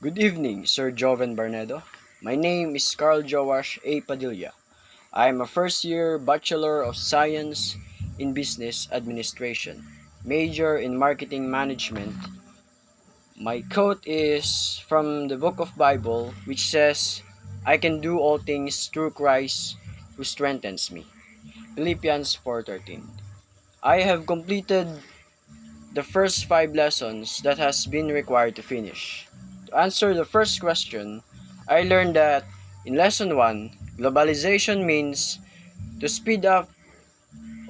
Good evening, Sir Joven Barnedo. My name is Carl Joash A. Padilla. I am a first year Bachelor of Science in Business Administration, major in Marketing Management. My quote is from the Book of Bible, which says, I can do all things through Christ who strengthens me. Philippians 4:13. I have completed the first 5 lessons that has been required to finish. To answer the first question, I learned that in lesson 1, globalization means to speed up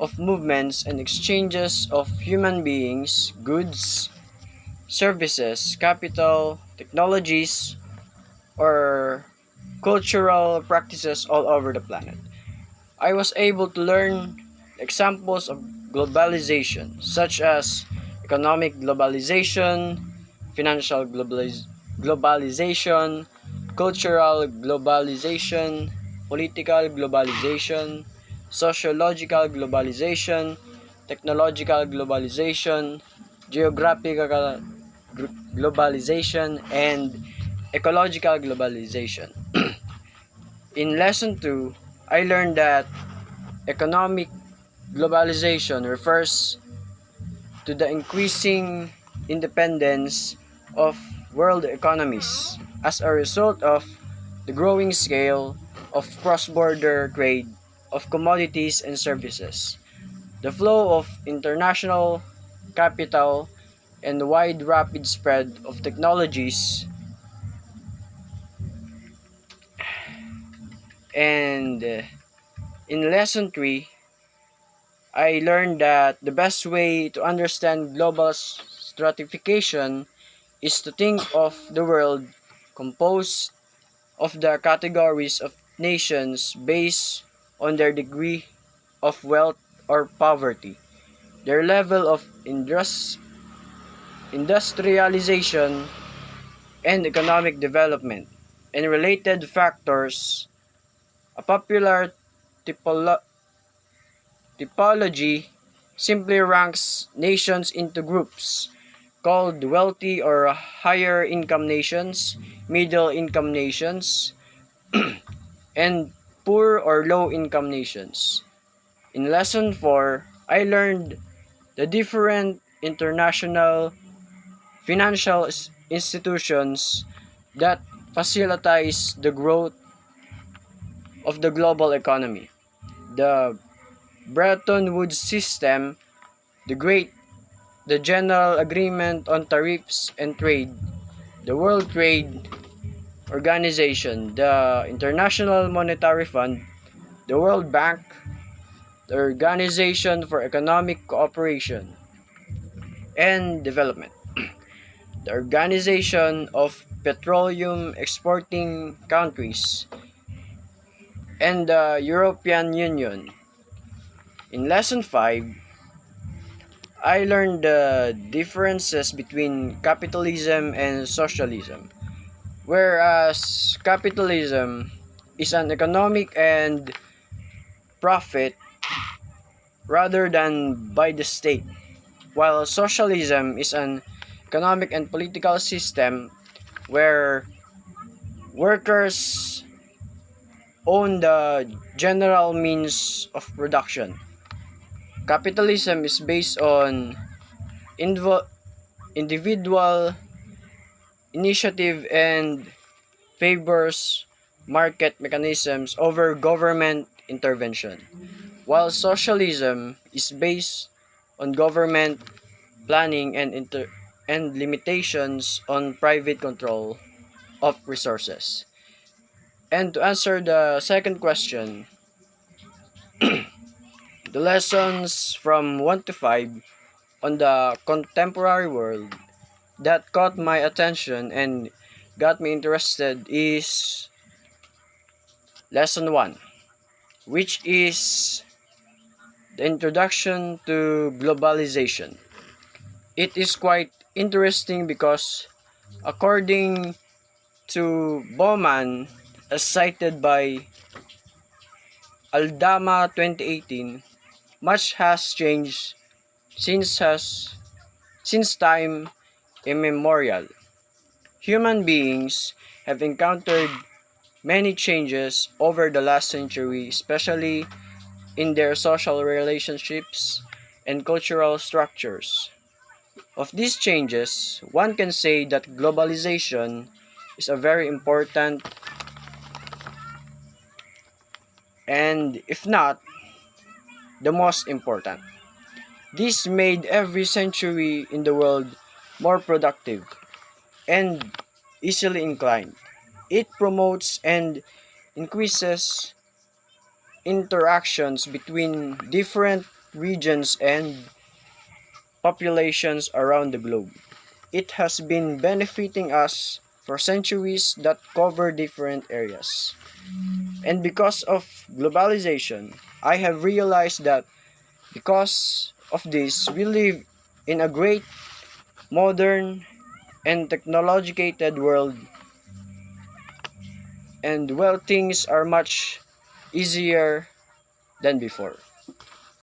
of movements and exchanges of human beings, goods, services, capital, technologies, or cultural practices all over the planet. I was able to learn examples of globalization, such as economic globalization, financial globalization, cultural globalization, political globalization, sociological globalization, technological globalization, geographical globalization, and ecological globalization. In lesson 2, I learned that economic globalization refers to the increasing independence of world economies as a result of the growing scale of cross-border trade of commodities and services, the flow of international capital, and the wide rapid spread of technologies. And in lesson 3, I learned that the best way to understand global stratification is to think of the world composed of the categories of nations based on their degree of wealth or poverty, their level of industrialization and economic development, and related factors. A popular typolo- typology simply ranks nations into groups called wealthy or higher income nations, middle income nations, and poor or low income nations. In lesson 4, I learned the different international financial institutions that facilitates the growth of the global economy. The Bretton Woods system, the Great the General Agreement on Tariffs and Trade, the World Trade Organization, the International Monetary Fund, the World Bank, the Organization for Economic Cooperation and Development, the Organization of Petroleum Exporting Countries, and the European Union. In Lesson 5, I learned the differences between capitalism and socialism. Whereas capitalism is an economic and profit rather than by the state, while socialism is an economic and political system where workers own the general means of production. Capitalism is based on individual initiative and favors market mechanisms over government intervention, while socialism is based on government planning and limitations on private control of resources. And to answer the second question, the lessons from 1 to 5 on the contemporary world that caught my attention and got me interested is lesson 1, which is the introduction to globalization. It is quite interesting because according to Bowman, as cited by Aldama 2018, much has changed since time immemorial. Human beings have encountered many changes over the last century, especially in their social relationships and cultural structures. Of these changes, one can say that globalization is a very important, and if not, the most important. This made every century in the world more productive and easily inclined. It promotes and increases interactions between different regions and populations around the globe. It has been benefiting us for centuries that cover different areas. And because of globalization, I have realized that because of this, we live in a great, modern, and technologicated world, and well, things are much easier than before.